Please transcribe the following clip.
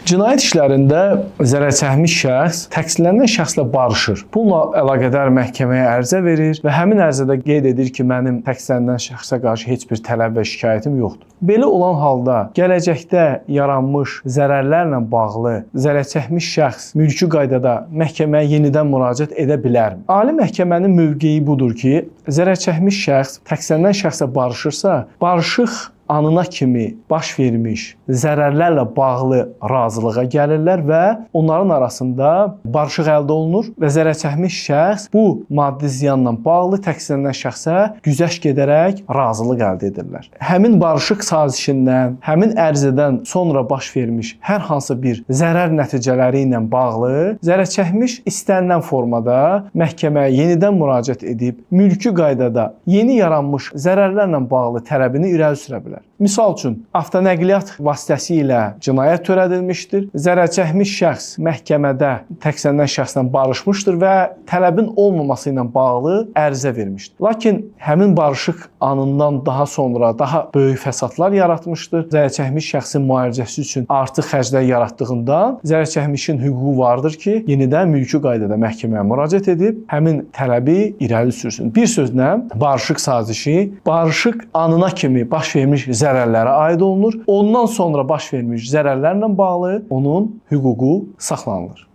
Cinayət işlərində zərərçəkmiş şəxs təqsirlənən şəxslə barışır. Bununla əlaqədar məhkəməyə ərizə verir və həmin ərizədə qeyd edir ki, mənim təqsirlənən şəxsə qarşı heç bir tələb və şikayətim yoxdur. Belə olan halda gələcəkdə yaranmış zərərlərlə bağlı zərərçəkmiş şəxs mülki qaydada məhkəməyə yenidən müraciət edə bilərmi? Ali məhkəmənin mövqeyi budur ki, zərərçəkmiş şəxs təqsirlənən şəxslə barışırsa, barışıq anına kimi baş vermiş zərərlərlə bağlı razılığa gəlirlər və onların arasında barışıq əldə olunur və zərərçəkmiş şəxs bu maddi ziyanla bağlı təqsirlənən şəxsə güzəşt edərək razılıq əldə edirlər. Həmin barışıq sazişindən, həmin ərizədən sonra baş vermiş hər hansı bir zərər nəticələri ilə bağlı zərərçəkmiş istənilən formada məhkəməyə yenidən müraciət edib mülki qaydada yeni yaranmış zərərlərlə bağlı tələbini irəli sürə bilər. Misal üçün, avtonəqliyyat vasitəsilə cinayət törədilmişdir. Zərərçəkmiş şəxs məhkəmədə təqsirlənən şəxslə barışmışdır və tələbin olmaması ilə bağlı ərizə vermişdir. Lakin həmin barışıq anından daha sonra daha böyük fəsadlar yaratmışdır. Zərərçəkmiş şəxsin müalicəsi üçün artıq xərclər yaratdığından zərərçəkmişin hüququ vardır ki, yenidən mülki qaydada məhkəməyə müraciət edib həmin tələbi irəli sürsün. Bir sözlə, barışıq sazişi barışıq anına kimi baş vermiş zərərlərə aid olunur. Ondan sonra baş vermiş zərərlərlə bağlı onun hüququ saxlanılır.